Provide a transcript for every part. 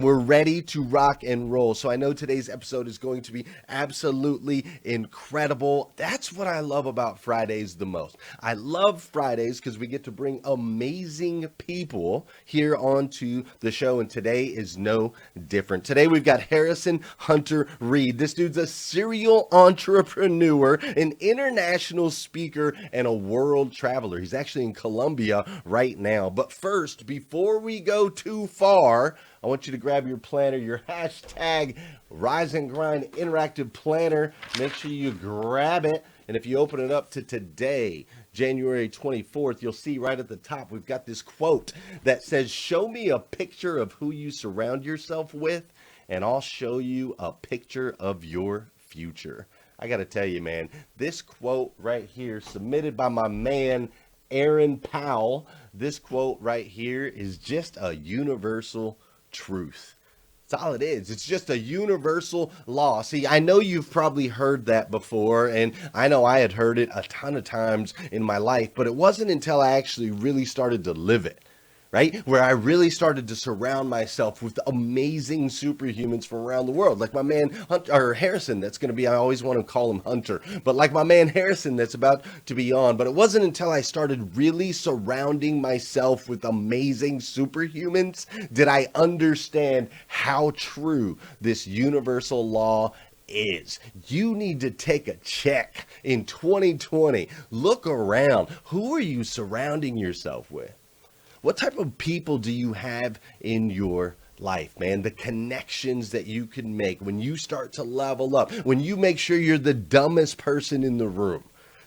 We're ready to rock and roll. So I know today's episode is going to be absolutely incredible. That's what I love about Fridays the most. I love Fridays because we get to bring amazing people here onto the show, and today is no different. Today we've got Hunter Reid. This dude's a serial entrepreneur, an international speaker, and a world traveler. He's actually in Colombia right now. But first, before we go too far, I want you to grab your planner, your hashtag Rise and Grind Interactive Planner. Make sure you grab it. And if you open it up to today, January 24th, you'll see right at the top, we've got this quote that says, "Show me a picture of who you surround yourself with, and I'll show you a picture of your future." I got to tell you, man, this quote right here, submitted by my man, Aaron Powell, this quote right here is just a universal truth. That's all it is. It's just a universal law. See, I know you've probably heard that before, and I know I had heard it a ton of times in my life, but it wasn't until I actually really started to live it, right? Where I really started to surround myself with amazing superhumans from around the world. Like my man Harrison, that's going to be, I always want to call him Hunter, but like my man Harrison that's about to be on. But it wasn't until I started really surrounding myself with amazing superhumans did I understand how true this universal law is. You need to take a check in 2020. Look around. Who are you surrounding yourself with? What type of people do you have in your life, man? The connections that you can make when you start to level up, when you make sure you're the dumbest person in the room.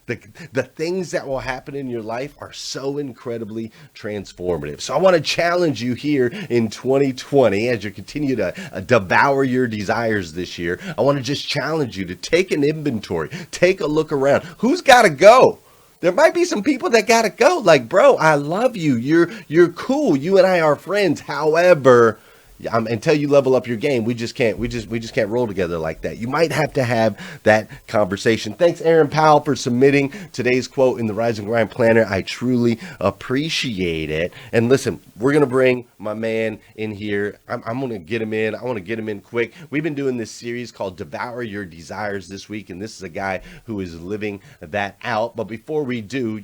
The things that will happen in your life are so incredibly transformative. So I want to challenge you here in 2020 as you continue to devour your desires this year. I want to just challenge you to take an inventory, take a look around. Who's got to go? There might be some people that gotta go. Like, bro, I love you. You're cool. You and I are friends. However, until you level up your game, we just can't roll together like that. You might have to have that conversation. Thanks, Aaron Powell, for submitting today's quote in the Rise and Grind Planner. I truly appreciate it. And listen, we're gonna bring my man in here. I'm gonna get him in. I want to get him in quick. We've been doing this series called Devour Your Desires this week, and this is a guy who is living that out. But before we do,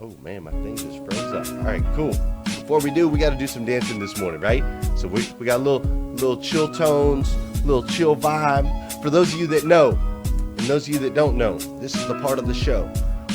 oh man, my thing just froze up. All right, cool. Before we do, we got to do some dancing this morning, right? So we got a little chill tones, little chill vibe. For those of you that know, and those of you that don't know, this is the part of the show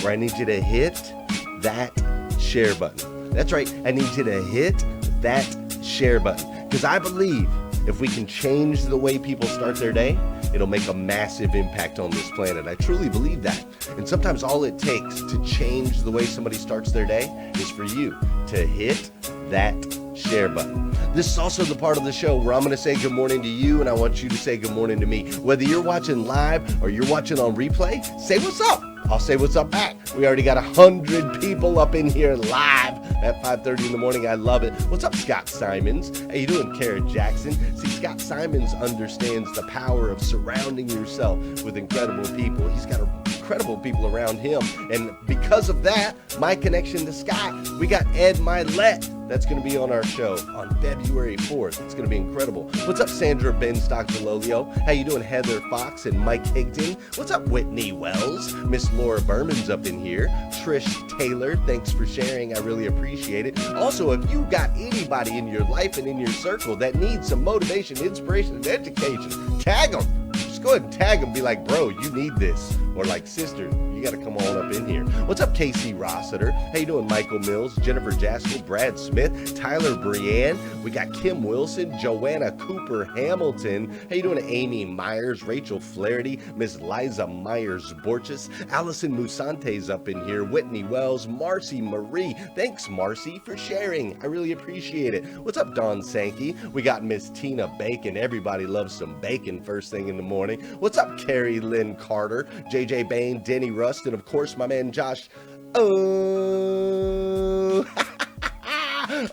where I need you to hit that share button. That's right. I need you to hit that share button, because I believe if we can change the way people start their day, it'll make a massive impact on this planet. I truly believe that. And sometimes all it takes to change the way somebody starts their day is for you to hit that share button. This is also the part of the show where I'm going to say good morning to you, and I want you to say good morning to me. Whether you're watching live or you're watching on replay, say what's up. I'll say what's up back. We already got 100 people up in here live at 5:30 in the morning. I love it. What's up, Scott Simons? How you doing, Kara Jackson? See, Scott Simons understands the power of surrounding yourself with incredible people. He's got incredible people around him. And because of that, my connection to Scott, we got Ed Mylett. That's going to be on our show on February 4th. It's going to be incredible. What's up, Sandra Benstock-Delolio? How you doing, Heather Fox and Mike Higdon? What's up, Whitney Wells? Miss Laura Berman's up in here. Trish Taylor, thanks for sharing. I really appreciate it. Also, if you got anybody in your life and in your circle that needs some motivation, inspiration, and education, tag them. Just go ahead and tag them. Be like, bro, you need this. Or like, sister, you got to come on up in here. What's up, Casey Rossiter? How you doing, Michael Mills, Jennifer Jaskell, Brad Smith, Tyler Brienne? We got Kim Wilson, Joanna Cooper Hamilton. How you doing, Amy Myers, Rachel Flaherty, Miss Liza Myers Borges, Allison Musante's up in here, Whitney Wells, Marcy Marie. Thanks, Marcy, for sharing. I really appreciate it. What's up, Dawn Sankey? We got Miss Tina Bacon. Everybody loves some bacon first thing in the morning. What's up, Carrie Lynn Carter, JJ Bain, Denny Rust, and of course my man Josh. Oh,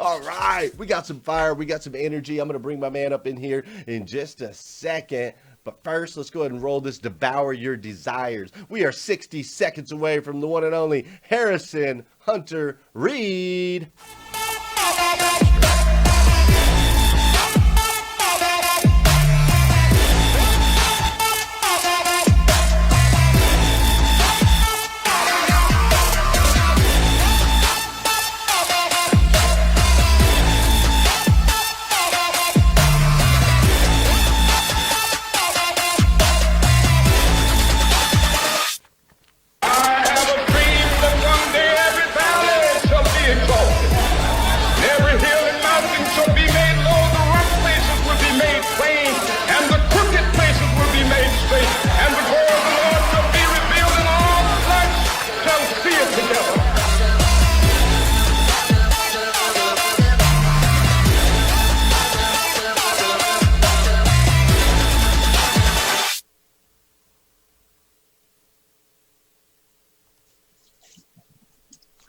all right, we got some fire, we got some energy. I'm gonna bring my man up in here in just a second, but first let's go ahead and roll this Devour Your Desires. We are 60 seconds away from the one and only Hunter Reid.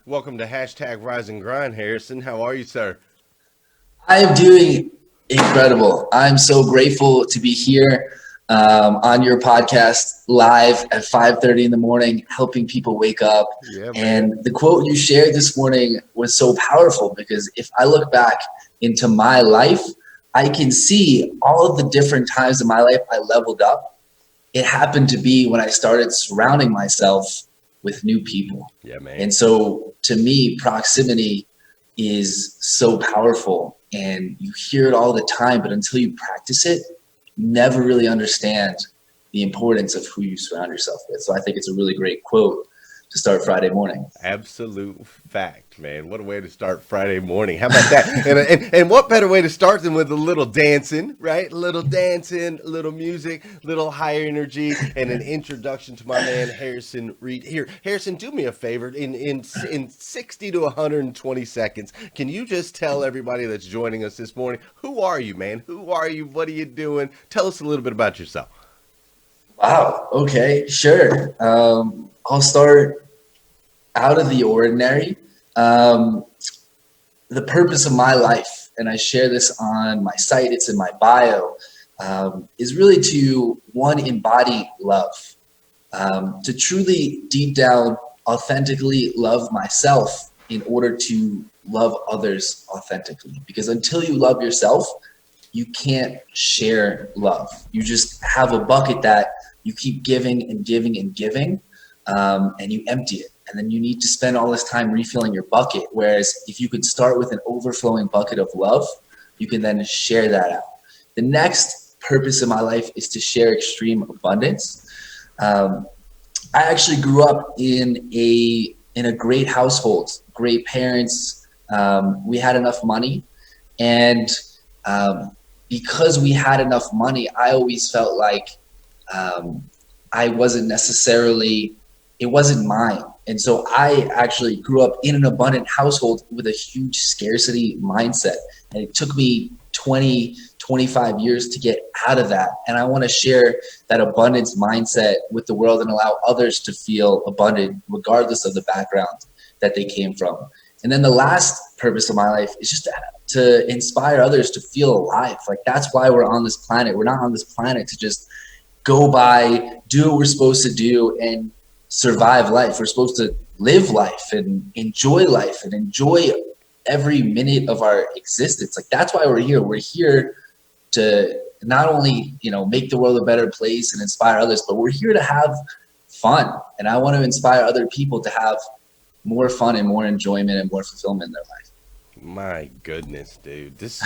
Welcome to hashtag Rise and Grind, Harrison. How are you, sir? I am doing incredible. I'm so grateful to be here on your podcast live at 5:30 in the morning, helping people wake up. Yeah, man. And the quote you shared this morning was so powerful because if I look back into my life, I can see all of the different times in my life I leveled up. It happened to be when I started surrounding myself with new people. Yeah, man. And so to me, proximity is so powerful and you hear it all the time, but until you practice it, you never really understand the importance of who you surround yourself with. So I think it's a really great quote to start Friday morning. Absolute fact, man. What a way to start Friday morning. How about that? And what better way to start than with a little dancing, right? A little dancing, a little music, little higher energy, and an introduction to my man Harrison Reid. Here, Harrison, do me a favor. In 60 to 120 seconds, can you just tell everybody that's joining us this morning, who are you, man? Who are you? What are you doing? Tell us a little bit about yourself. Wow. Okay, sure. I'll start out of the ordinary. Um, the purpose of my life, and I share this on my site, it's in my bio, is really to one, embody love, to truly deep down, authentically love myself in order to love others authentically. Because until you love yourself, you can't share love. You just have a bucket that you keep giving and giving and giving, and you empty it. And then you need to spend all this time refilling your bucket. Whereas if you could start with an overflowing bucket of love, you can then share that out. The next purpose of my life is to share extreme abundance. Um, I actually grew up in a great household, great parents. We had enough money, and because we had enough money, I always felt like I wasn't necessarily, it wasn't mine. And so I actually grew up in an abundant household with a huge scarcity mindset. And it took me 20, 25 years to get out of that. And I want to share that abundance mindset with the world and allow others to feel abundant, regardless of the background that they came from. And then the last purpose of my life is just to inspire others to feel alive. Like that's why we're on this planet. We're not on this planet to just go by, do what we're supposed to do, and survive life. We're supposed to live life and enjoy every minute of our existence. Like that's why we're here. We're here to not only, make the world a better place and inspire others, but we're here to have fun. And I want to inspire other people to have more fun and more enjoyment and more fulfillment in their life. My goodness, dude. This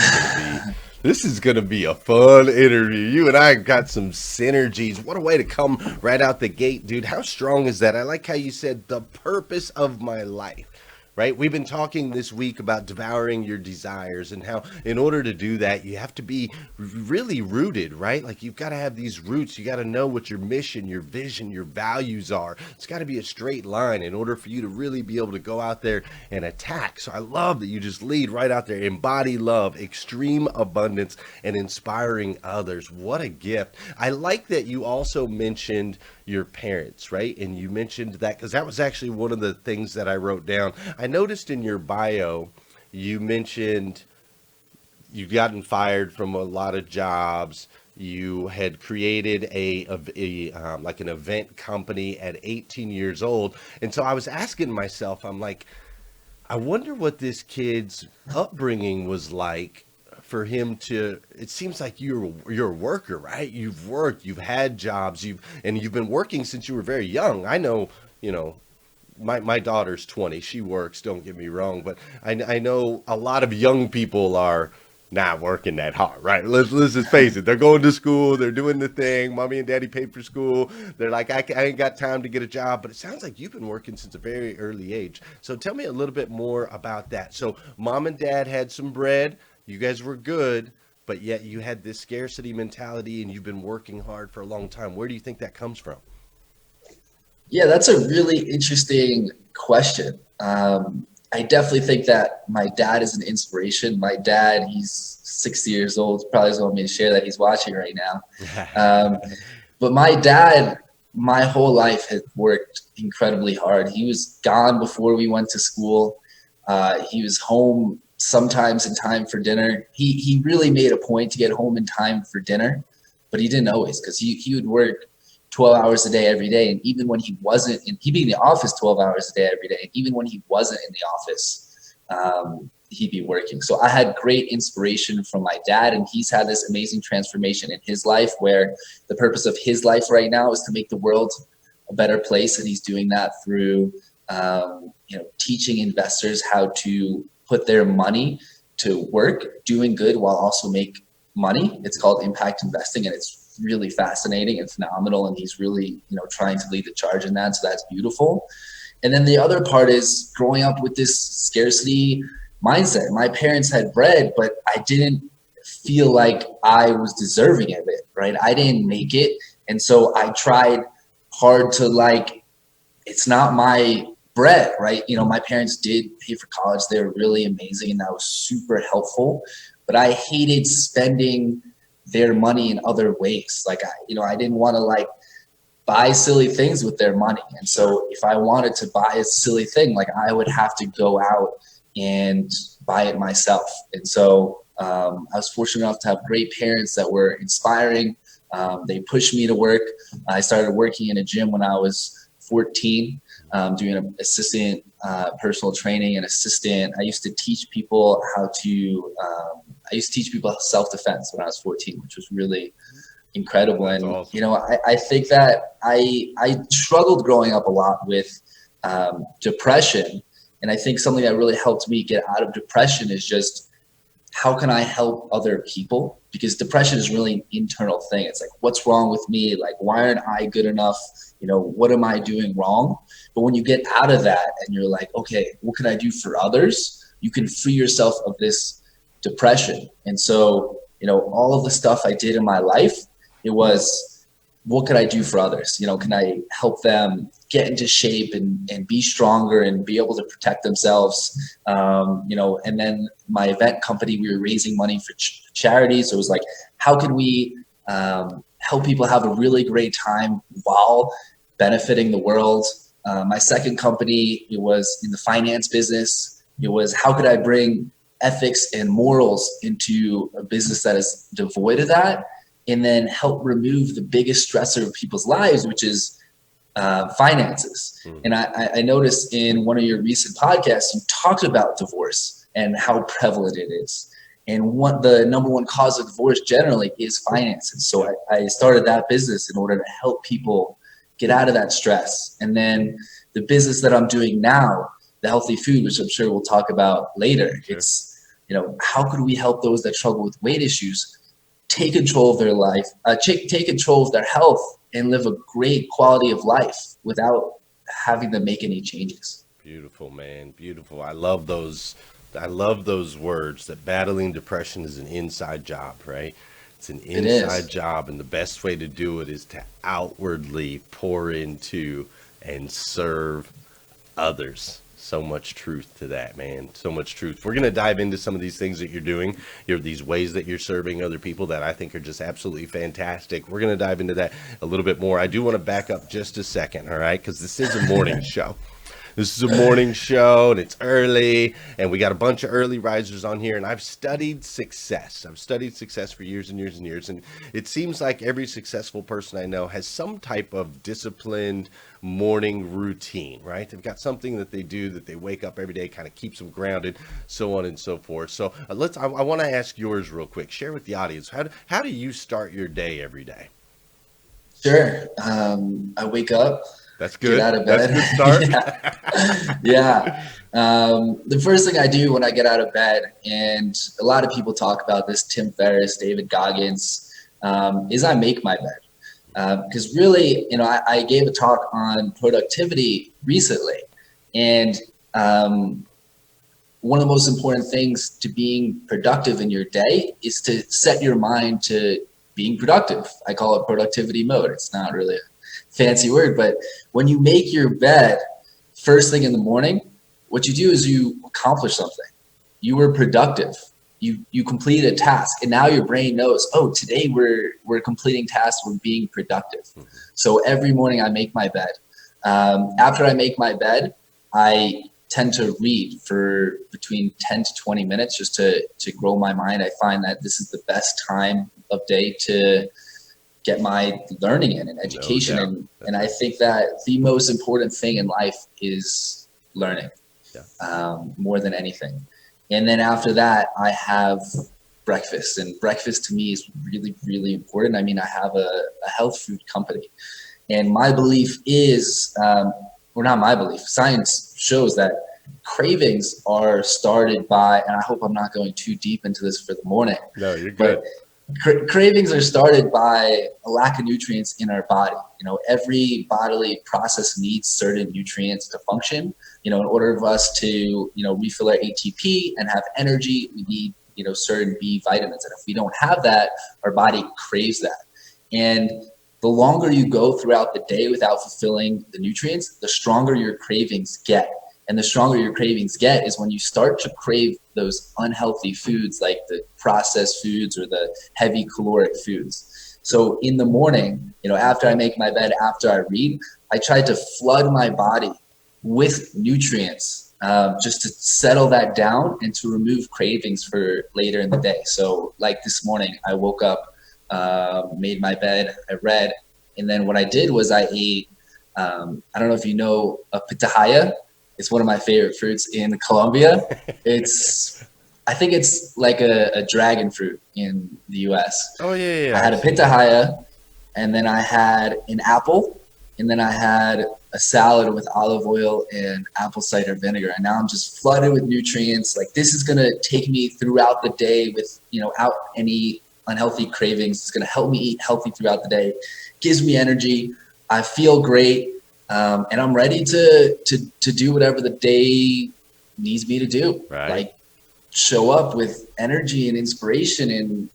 is gonna be a fun interview. You and I got some synergies. What a way to come right out the gate, dude. How strong is that? I like how you said the purpose of my life. Right? We've been talking this week about devouring your desires and how in order to do that, you have to be really rooted, right? Like you've got to have these roots. You got to know what your mission, your vision, your values are. It's got to be a straight line in order for you to really be able to go out there and attack. So I love that you just lead right out there, embody love, extreme abundance, and inspiring others. What a gift. I like that you also mentioned your parents, right? And you mentioned that because that was actually one of the things that I wrote down. I noticed in your bio, you mentioned you've gotten fired from a lot of jobs. You had created like an event company at 18 years old. And so I was asking myself, I'm like, I wonder what this kid's upbringing was like for him to. It seems like you're a worker, right? You've worked, you've had jobs, you've been working since you were very young. I know, my daughter's 20. She works, don't get me wrong, but I know a lot of young people are not working that hard, right? Let's just face it. They're going to school, they're doing the thing. Mommy and daddy paid for school. They're like, I ain't got time to get a job. But it sounds like you've been working since a very early age. So tell me a little bit more about that. So mom and dad had some bread. You guys were good, but yet you had this scarcity mentality and you've been working hard for a long time. Where do you think that comes from? Yeah, that's a really interesting question. I definitely think that my dad is an inspiration. My dad, he's 60 years old. Probably doesn't want me to share that he's watching right now. But my dad my whole life had worked incredibly hard. He was gone before we went to school. He was home sometimes in time for dinner. He really made a point to get home in time for dinner, but he didn't always, because he would work 12 hours a day every day. And even when he wasn't in, he'd be in the office 12 hours a day every day. And even when he wasn't in the office, he'd be working. So I had great inspiration from my dad, and he's had this amazing transformation in his life, where the purpose of his life right now is to make the world a better place. And he's doing that through, teaching investors how to put their money to work, doing good while also make money. It's called impact investing, and it's really fascinating and phenomenal. And he's really, trying to lead the charge in that. So that's beautiful. And then the other part is growing up with this scarcity mindset. My parents had bread, but I didn't feel like I was deserving of it, right? I didn't make it. And so I tried hard to it's not my bread, right? My parents did pay for college. They were really amazing, and that was super helpful. But I hated spending their money in other ways. I didn't want to buy silly things with their money. And so if I wanted to buy a silly thing, I would have to go out and buy it myself. And so I was fortunate enough to have great parents that were inspiring. They pushed me to work. I started working in a gym when I was 14, doing an assistant personal training and assistant. I used to teach people self-defense when I was 14, which was really incredible. That's and awesome. I think that I struggled growing up a lot with depression. And I think something that really helped me get out of depression is just, how can I help other people? Because depression is really an internal thing. It's what's wrong with me? Why aren't I good enough? What am I doing wrong? But when you get out of that and you're okay, what can I do for others? You can free yourself of this depression. And so, all of the stuff I did in my life, it was, what could I do for others? Can I help them get into shape and be stronger and be able to protect themselves? And then my event company, we were raising money for charities. So it was how can we help people have a really great time while benefiting the world? My second company, it was in the finance business. It was, how could I bring ethics and morals into a business that is devoid of that, and then help remove the biggest stressor of people's lives, which is finances. And I noticed in one of your recent podcasts, you talked about divorce and how prevalent it is. And what the number one cause of divorce generally is finances. So I started that business in order to help people get out of that stress. And then the business that I'm doing now, the healthy food, which I'm sure we'll talk about later, it's, how could we help those that struggle with weight issues take control of their life, take control of their health, and live a great quality of life without having to make any changes. Beautiful, man. Beautiful. I love those words, that battling depression is an inside job, right? It's an inside job. And the best way to do it is to outwardly pour into and serve others. So much truth to that, man. So much truth. We're going to dive into some of these things that you're doing, these ways that you're serving other people that I think are just absolutely fantastic. We're going to dive into that a little bit more. I do want to back up just a second, all right? Because this is a morning show. This is a morning show, and it's early, and we got a bunch of early risers on here, and I've studied success. I've studied success for years and years and years, and it seems like every successful person I know has some type of disciplined morning routine, right? They've got something that they do, that they wake up every day, kind of keeps them grounded, so on and so forth. So I want to ask yours real quick. Share with the audience, how do you start your day every day? Sure. I wake up. That's good. Get out of bed. That's a good start. Yeah. The first thing I do when I get out of bed, and a lot of people talk about this, Tim Ferriss, David Goggins, is I make my bed. Because really, I gave a talk on productivity recently. And one of the most important things to being productive in your day is to set your mind to being productive. I call it productivity mode. It's not really a fancy word, but when you make your bed first thing in the morning, what you do is you accomplish something. You were productive. you completed a task, and now your brain knows, oh, today we're completing tasks, we're being productive. So every morning I make my bed. After I make my bed, I tend to read for between 10 to 20 minutes just to grow my mind. I find that this is the best time of day to get my learning in and education. And I think that the most important thing in life is learning, more than anything. And then after that, I have breakfast, and breakfast to me is really, really important. I mean, I have a health food company, and my belief is, or not my belief, science shows that cravings are started by, and I hope I'm not going too deep into this for the morning. No, you're good. But cravings are started by a lack of nutrients in our body. You know, every bodily process needs certain nutrients to function. You know, in order for us to, you know, refill our ATP and have energy, we need, you know, certain B vitamins. And if we don't have that, our body craves that. And the longer you go throughout the day without fulfilling the nutrients, the stronger your cravings get. And the stronger your cravings get is when you start to crave those unhealthy foods, like the processed foods or the heavy caloric foods. So in the morning, you know, after I make my bed, after I read, I try to flood my body with nutrients, just to settle that down and to remove cravings for later in the day. So like this morning, I woke up, made my bed, I read, and then what I did was I ate, I don't know if you know a pitahaya. It's one of my favorite fruits in Colombia. I think it's like a dragon fruit in the US. Oh, yeah. I had a pitahaya, and then I had an apple, and then I had a salad with olive oil and apple cider vinegar. And now I'm just flooded with nutrients. Like, this is going to take me throughout the day with, you know, out any unhealthy cravings. It's going to help me eat healthy throughout the day. Gives me energy. I feel great. And I'm ready to do whatever the day needs me to do. Right. Like, show up with energy and inspiration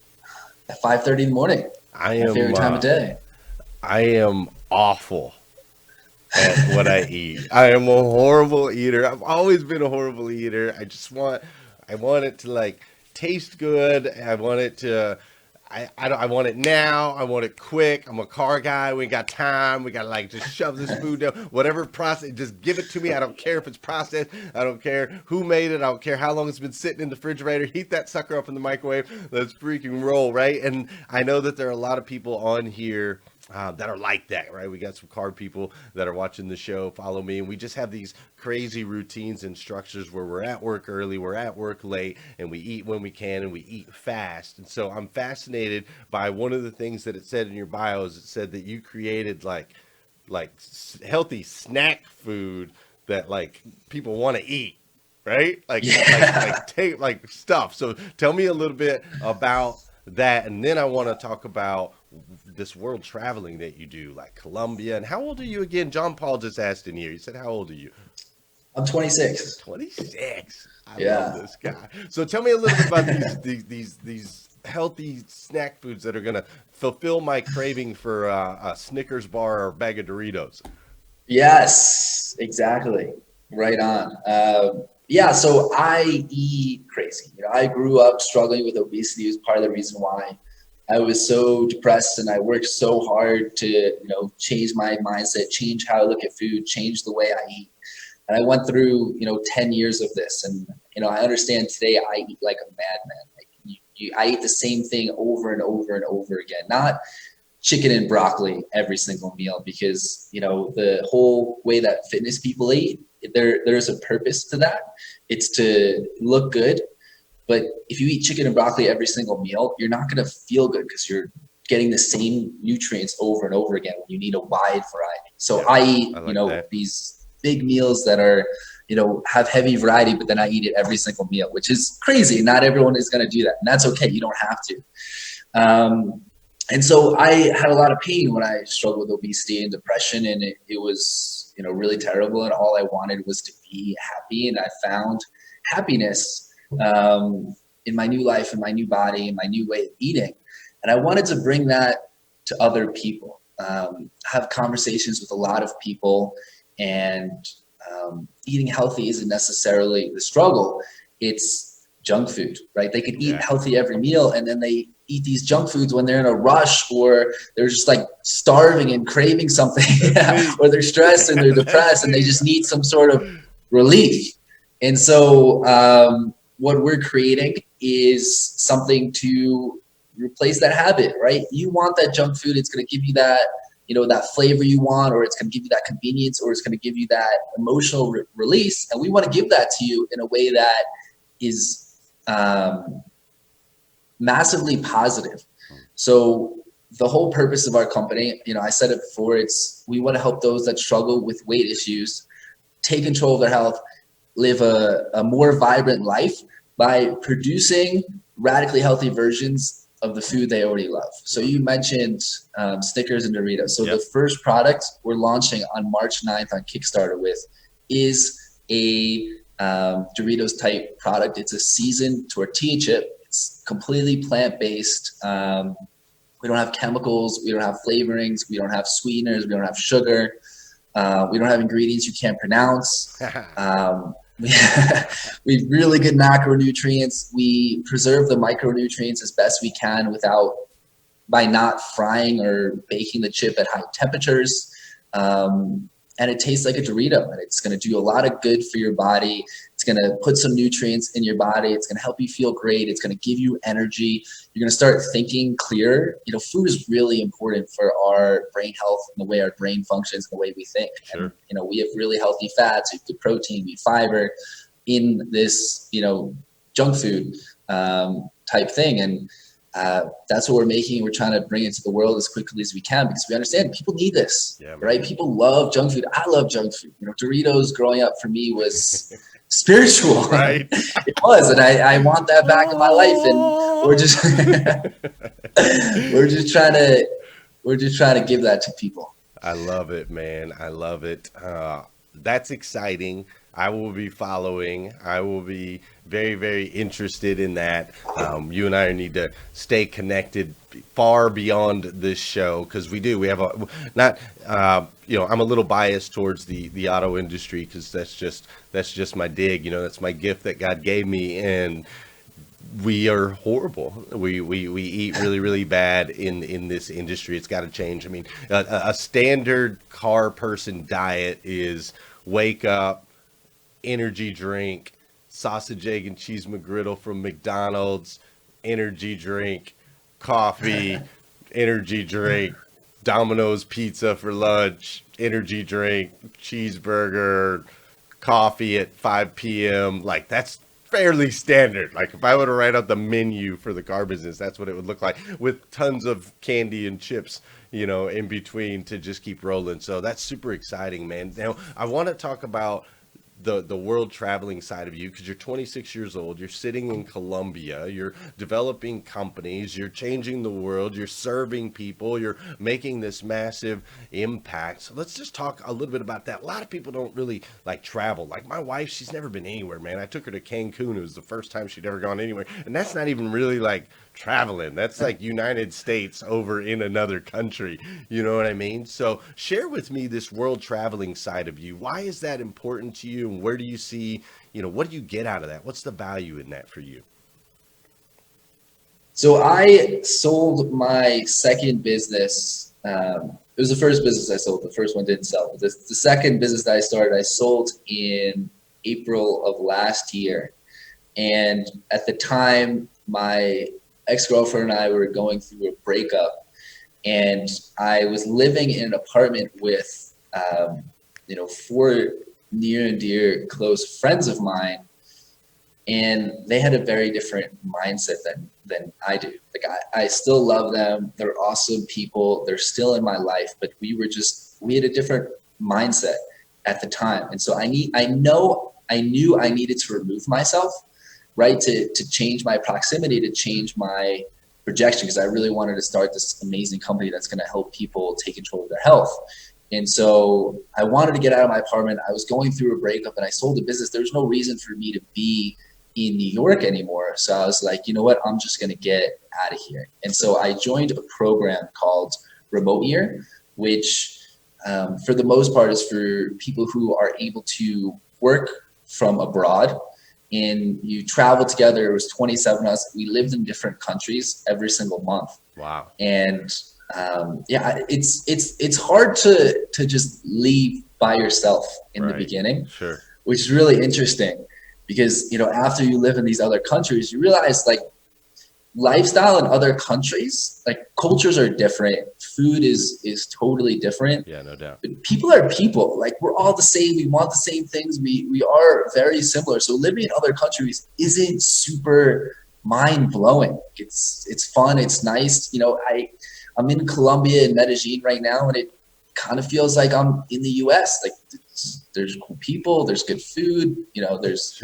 at 5:30 in the morning. My favorite time of day. I am awful at what I eat. I am a horrible eater. I've always been a horrible eater. I want it to like taste good. I want it to. I want it now. I want it quick. I'm a car guy. We ain't got time. We got to like just shove this food down. Whatever process, just give it to me. I don't care if it's processed. I don't care who made it. I don't care how long it's been sitting in the refrigerator. Heat that sucker up in the microwave. Let's freaking roll, right? And I know that there are a lot of people on here that are like that, right? We got some card people that are watching the show, follow me, and we just have these crazy routines and structures where we're at work early, we're at work late, and we eat when we can, and we eat fast. And so I'm fascinated by one of the things that it said in your bio is it said that you created like healthy snack food that like people want to eat, right? Like take like stuff. So tell me a little bit about that, and then I want to talk about this world traveling that you do, like Colombia. And how old are you again? John Paul just asked in here. He said, how old are you? I'm 26. 26. I Yeah. love this guy. So tell me a little bit about these healthy snack foods that are going to fulfill my craving for a Snickers bar or a bag of Doritos. Yes, exactly. Right on. Yeah, so I eat crazy. You know, I grew up struggling with obesity. It was part of the reason why I was so depressed, and I worked so hard to, you know, change my mindset, change how I look at food, change the way I eat. And I went through, you know, 10 years of this, and, you know, I understand today I eat like a madman. Like I eat the same thing over and over and over again. Not chicken and broccoli every single meal, because, you know, the whole way that fitness people eat, there's a purpose to that. It's to look good. But if you eat chicken and broccoli every single meal, you're not going to feel good because you're getting the same nutrients over and over again when you need a wide variety. So yeah, I eat, you know, these big meals that are, you know, have heavy variety, but then I eat it every single meal, which is crazy. Not everyone is going to do that. And that's okay. You don't have to. And so I had a lot of pain when I struggled with obesity and depression, and it was, you know, really terrible. And all I wanted was to be happy. And I found happiness in my new life, in my new body, in my new way of eating. And I wanted to bring that to other people, have conversations with a lot of people, and eating healthy isn't necessarily the struggle. It's junk food, right? They could eat Yeah. healthy every meal, and then they eat these junk foods when they're in a rush, or they're just like starving and craving something, or they're stressed and they're That's depressed and they me. just need some sort of relief. And so what we're creating is something to replace that habit, right? You want that junk food. It's going to give you that, that flavor you want, or it's going to give you that convenience, or it's going to give you that emotional release. And we want to give that to you in a way that is massively positive. So the whole purpose of our company, I said it before, we want to help those that struggle with weight issues take control of their health, live a more vibrant life by producing radically healthy versions of the food they already love. So you mentioned Snickers and Doritos. So the first product we're launching on March 9th on Kickstarter with is a Doritos type product. It's a seasoned tortilla chip. It's completely plant-based. We don't have chemicals. We don't have flavorings. We don't have sweeteners. We don't have sugar. We don't have ingredients you can't pronounce. We have really good macronutrients. We preserve the micronutrients as best we can by not frying or baking the chip at high temperatures. And it tastes like a Dorito, and it's going to do a lot of good for your body. It's going to put some nutrients in your body. It's going to help you feel great. It's going to give you energy. You're going to start thinking clearer. Food is really important for our brain health and the way our brain functions and the way we think. Sure. And, we have really healthy fats, we have good protein, we have fiber in this, junk food type thing. And that's what we're making. We're trying to bring it to the world as quickly as we can because we understand people need this, right? People love junk food. I love junk food. Doritos growing up for me was spiritual. Right. It was, and I want that back in my life. And we're just we're just trying to give that to people. I love it, man. I love it. That's exciting. I will be following. I will be very, very interested in that. You and I need to stay connected far beyond this show because we have I'm a little biased towards the auto industry because that's just my dig. That's my gift that God gave me, and we are horrible. We eat really, really bad in this industry. It's got to change. I mean, a standard car person diet is wake up, energy drink, sausage, egg, and cheese McGriddle from McDonald's, energy drink, coffee, energy drink, Domino's pizza for lunch, energy drink, cheeseburger, coffee at 5 p.m. Like, that's fairly standard. Like, if I were to write out the menu for the car business, that's what it would look like, with tons of candy and chips, in between to just keep rolling. So that's super exciting, man. Now, I want to talk about the world traveling side of you because you're 26 years old. You're sitting in Colombia. You're developing companies. You're changing the world. You're serving people. You're making this massive impact. So let's just talk a little bit about that. A lot of people don't really like travel. Like my wife, she's never been anywhere, man. I took her to Cancun. It was the first time she'd ever gone anywhere. And that's not even really like traveling. That's like United States over in another country. You know what I mean? So share with me this world traveling side of you. Why is that important to you? And where do you see, what do you get out of that? What's the value in that for you? So I sold my second business. It was the first business I sold. The first one didn't sell. But the second business that I started, I sold in April of last year. And at the time, my ex-girlfriend and I were going through a breakup, and I was living in an apartment with, 4 near and dear close friends of mine, and they had a very different mindset than I do. Like I still love them. They're awesome people. They're still in my life, but we had a different mindset at the time. And so I knew I needed to remove myself, right? To change my proximity, to change my projection, because I really wanted to start this amazing company that's going to help people take control of their health. And so I wanted to get out of my apartment. I was going through a breakup and I sold the business. There was no reason for me to be in New York anymore. So I was like, you know what? I'm just going to get out of here. And so I joined a program called Remote Year, which for the most part is for people who are able to work from abroad and you travel together. It was 27 of us. We lived in different countries every single month. Wow. And yeah, it's hard to just leave by yourself in the beginning, Sure. which is really interesting because, you know, after you live in these other countries, you realize like lifestyle in other countries, like cultures are different. Food is totally different. Yeah, no doubt. But people are people. Like we're all the same. We want the same things. We are very similar. So living in other countries isn't super mind blowing. It's fun. It's nice. You know, I'm in Colombia in Medellin right now, and it kind of feels like I'm in the U.S. Like there's cool people, there's good food, you know, there's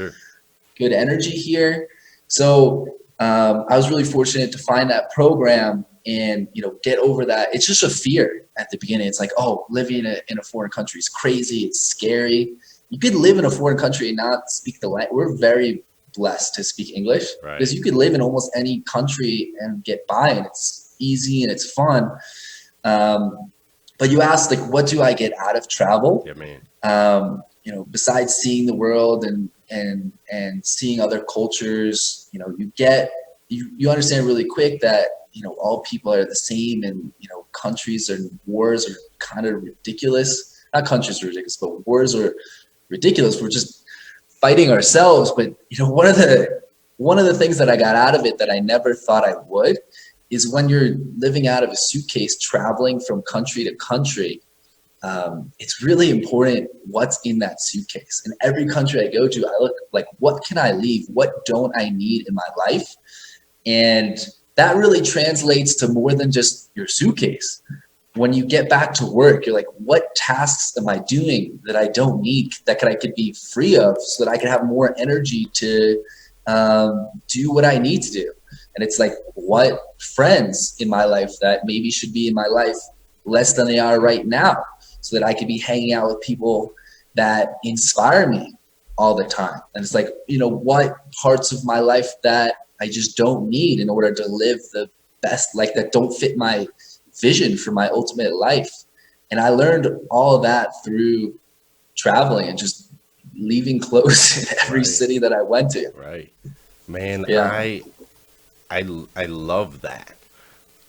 good energy here. So I was really fortunate to find that program and, you know, get over that. It's just a fear at the beginning. It's like, oh, living in a foreign country is crazy. It's scary. You could live in a foreign country and not speak the language. We're very blessed to speak English because you could live in almost any country and get by, and it's easy and it's fun. But you asked, like, what do I get out of travel? Yeah, man. You know, besides seeing the world and seeing other cultures, you know, you understand really quick that, you know, all people are the same, and, you know, countries and wars are kind of ridiculous. Not countries are ridiculous, but wars are ridiculous. We're just fighting ourselves. But, you know, one of the things that I got out of it that I never thought I would is when you're living out of a suitcase, traveling from country to country, it's really important what's in that suitcase. In every country I go to, I look like, what can I leave? What don't I need in my life? And that really translates to more than just your suitcase. When you get back to work, you're like, what tasks am I doing that I don't need, that I could be free of, so that I can have more energy to do what I need to do? And it's like, what friends in my life that maybe should be in my life less than they are right now, so that I could be hanging out with people that inspire me all the time. And it's like, you know, what parts of my life that I just don't need in order to live the best, like that don't fit my vision for my ultimate life. And I learned all of that through traveling and just leaving clothes in every city that I went to. Right. Man, Yeah. I love that.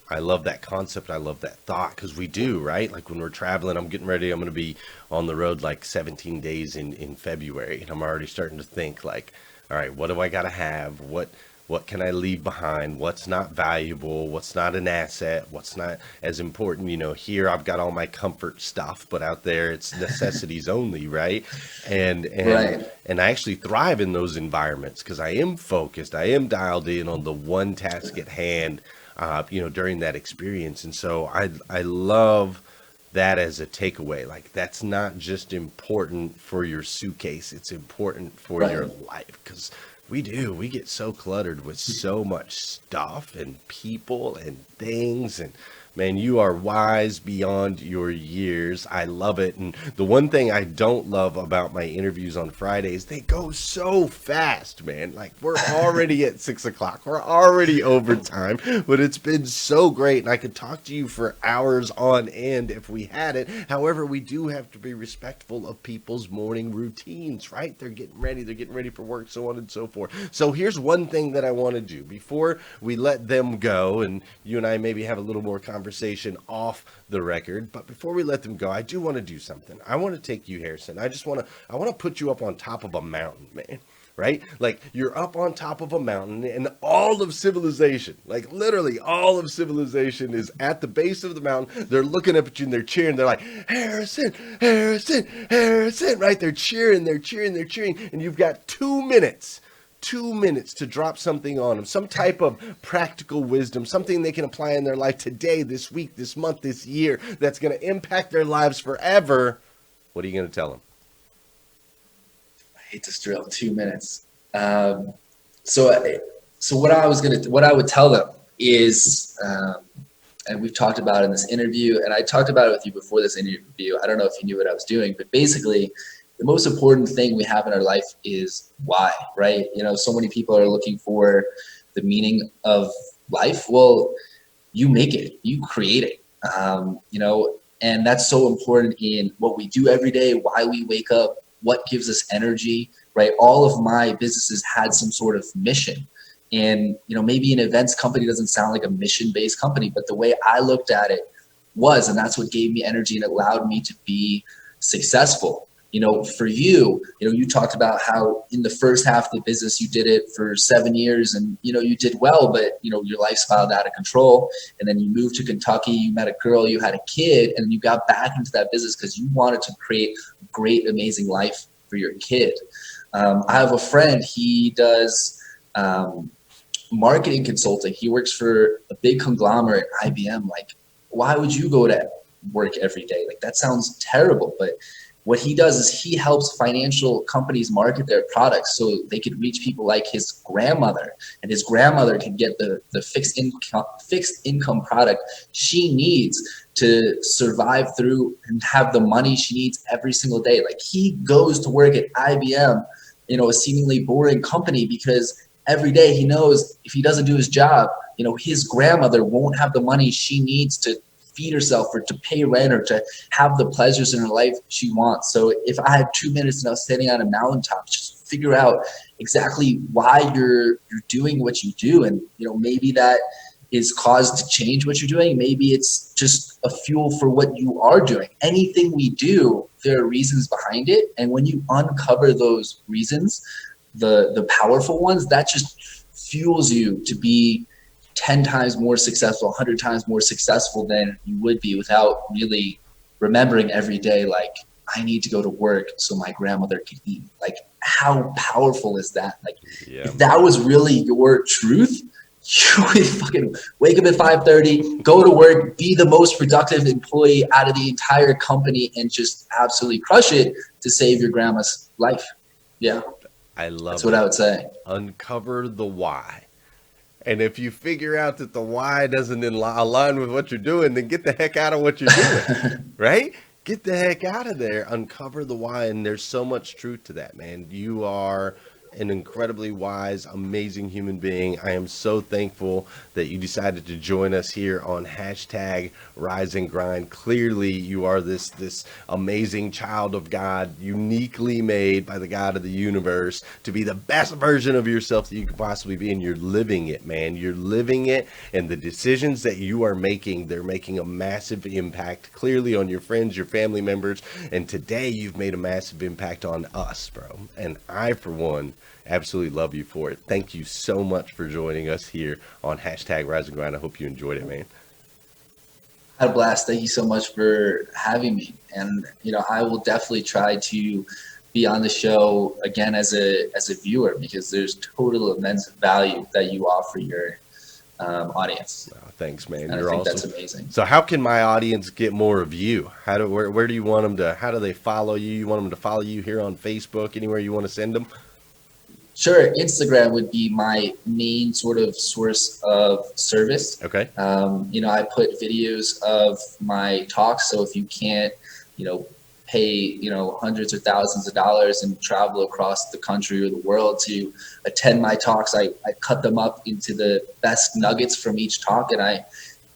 I love that concept. I love that thought, because we do, right? Like when we're traveling, I'm getting ready. I'm going to be on the road like 17 days in February. And I'm already starting to think like, all right, what do I got to have? What can I leave behind? What's not valuable? What's not an asset? What's not as important? You know, here I've got all my comfort stuff, but out there it's necessities only, right? And I actually thrive in those environments because I am focused. I am dialed in on the one task at hand, you know, during that experience. And so I love that as a takeaway. Like, that's not just important for your suitcase. It's important for your life, because we get so cluttered with so much stuff and people and things. And man, you are wise beyond your years. I love it. And the one thing I don't love about my interviews on Fridays, they go so fast, man. Like, we're already at 6 o'clock. We're already over time, but it's been so great. And I could talk to you for hours on end if we had it. However, we do have to be respectful of people's morning routines, right? They're getting ready for work, so on and so forth. So here's one thing that I want to do before we let them go, and you and I maybe have a little more conversation off the record. But before we let them go, I do want to do something. I want to take you, Harrison. I want to put you up on top of a mountain, man. Right? Like, you're up on top of a mountain, and all of civilization, like literally all of civilization, is at the base of the mountain. They're looking up at you and they're cheering. They're like, Harrison, Harrison, Harrison, right? They're cheering. And you've got 2 minutes to drop something on them, some type of practical wisdom, something they can apply in their life today, this week, this month, this year, that's going to impact their lives forever. What are you going to tell them? I hate to drill 2 minutes. So what I would tell them is, and we've talked about it in this interview, and I talked about it with you before this interview. I don't know if you knew what I was doing, but basically, the most important thing we have in our life is why, right? You know, so many people are looking for the meaning of life. Well, you make it, you create it, you know, and that's so important in what we do every day, why we wake up, what gives us energy, right? All of my businesses had some sort of mission. And, maybe an events company doesn't sound like a mission-based company, but the way I looked at it was, and that's what gave me energy and allowed me to be successful. For you, you talked about how in the first half of the business, you did it for 7 years and, you did well, but, your life spiraled out of control. And then you moved to Kentucky, you met a girl, you had a kid, and you got back into that business because you wanted to create a great, amazing life for your kid. I have a friend, he does marketing consulting. He works for a big conglomerate, IBM. Like, why would you go to work every day? Like, that sounds terrible. But what he does is he helps financial companies market their products so they could reach people like his grandmother, and his grandmother can get the fixed income product she needs to survive through and have the money she needs every single day. Like, he goes to work at IBM, a seemingly boring company, because every day he knows if he doesn't do his job, his grandmother won't have the money she needs to feed herself or to pay rent or to have the pleasures in her life she wants. So if I had 2 minutes and I was standing on a mountaintop, just figure out exactly why you're doing what you do. And, maybe that is cause to change what you're doing. Maybe it's just a fuel for what you are doing. Anything we do, there are reasons behind it. And when you uncover those reasons, the powerful ones, that just fuels you to be 10 times more successful, 100 times more successful than you would be without really remembering every day, like, I need to go to work so my grandmother can eat. Like, how powerful is that? Like, if that was really your truth, you would fucking wake up at 5:30, go to work, be the most productive employee out of the entire company, and just absolutely crush it to save your grandma's life. Yeah. I love That's what I would say. Uncover the why. And if you figure out that the why doesn't align with what you're doing, then get the heck out of what you're doing, right? Get the heck out of there. Uncover the why. And there's so much truth to that, man. You are an incredibly wise, amazing human being. I am so thankful that you decided to join us here on hashtag Rise and Grind. Clearly, you are this amazing child of God, uniquely made by the God of the universe to be the best version of yourself that you could possibly be. And you're living it, man. You're living it. And the decisions that you are making, they're making a massive impact clearly on your friends, your family members. And today you've made a massive impact on us, bro. And I, for one, absolutely love you for it. Thank you so much for joining us here on hashtag Rise and Grind. I hope you enjoyed it, man. I had a blast. Thank you so much for having me. And, I will definitely try to be on the show again as a viewer, because there's total immense value that you offer your audience. Oh, thanks, man. And You're I think awesome. That's amazing. So how can my audience get more of you? Where do you want them to, how do they follow you? You want them to follow you here on Facebook, anywhere you want to send them? Sure. Instagram would be my main sort of source of service. Okay. I put videos of my talks. So if you can't, pay, hundreds or thousands of dollars and travel across the country or the world to attend my talks, I cut them up into the best nuggets from each talk and I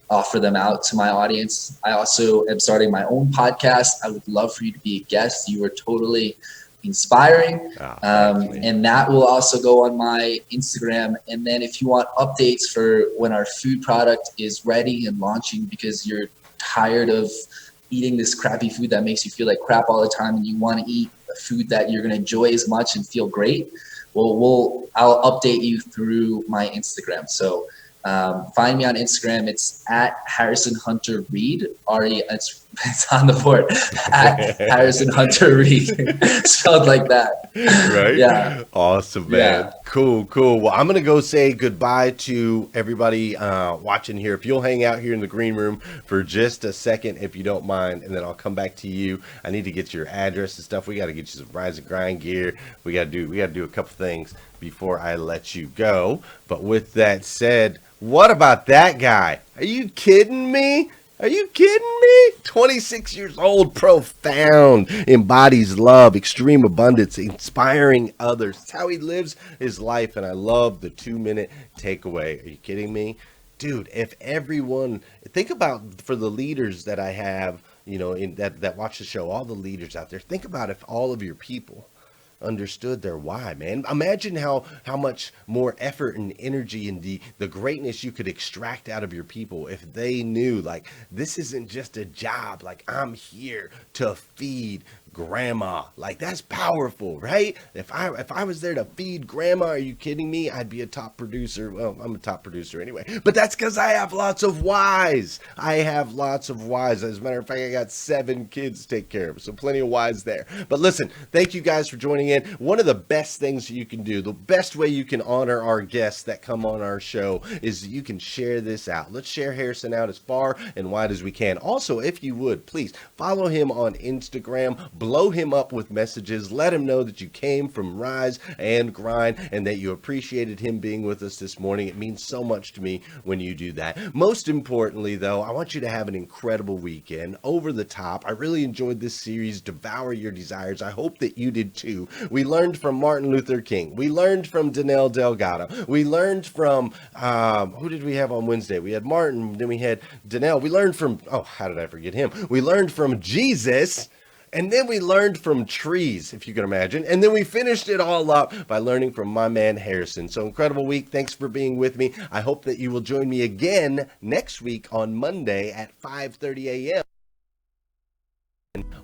offer them out to my audience. I also am starting my own podcast. I would love for you to be a guest. You are totally inspiring. And that will also go on my Instagram. And then if you want updates for when our food product is ready and launching, because you're tired of eating this crappy food that makes you feel like crap all the time and you want to eat a food that you're going to enjoy as much and feel great, I'll update you through my Instagram. So find me on Instagram. It's at Harrison Hunter Reid. It's on the board. At Harrison Hunter Reid. Spelled like that. Right? Yeah. Awesome, man. Yeah. Cool. Well, I'm going to go say goodbye to everybody watching here. If you'll hang out here in the green room for just a second, if you don't mind, and then I'll come back to you. I need to get your address and stuff. We got to get you some Rise and Grind gear. We got to do a couple things before I let you go. But with that said, what about that guy? Are you kidding me? 26 years old, profound, embodies love, extreme abundance, inspiring others. That's how he lives his life, and I love the 2-minute takeaway. Are you kidding me? Dude, if everyone, think about for the leaders that I have, that watch the show, all the leaders out there, think about if all of your people understood their why, man. Imagine how much more effort and energy and the greatness you could extract out of your people if they knew, like, this isn't just a job. Like, I'm here to feed grandma. Like, that's powerful, right? If I was there to feed grandma, are you kidding me? I'd be a top producer. Well, I'm a top producer anyway, but that's because I have lots of whys. I have lots of whys. As a matter of fact, I got 7 kids to take care of, so plenty of whys there. But listen, thank you guys for joining in. One of the best things you can do, the best way you can honor our guests that come on our show, is you can share this out. Let's share Harrison out as far and wide as we can. Also, if you would, please follow him on Instagram, blow him up with messages, let him know that you came from Rise and Grind and that you appreciated him being with us this morning. It means so much to me when you do that. Most importantly, though, I want you to have an incredible weekend. Over the top. I really enjoyed this series, Devour Your Desires. I hope that you did too. We learned from Martin Luther King. We learned from Danelle Delgado. We learned from, who did we have on Wednesday? We had Martin, then we had Danelle. We learned from, oh, how did I forget him? We learned from Jesus. And then we learned from trees, if you can imagine. And then we finished it all up by learning from my man Harrison. So incredible week. Thanks for being with me. I hope that you will join me again next week on Monday at 5:30 a.m.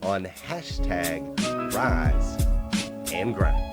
on hashtag Rise and Grind.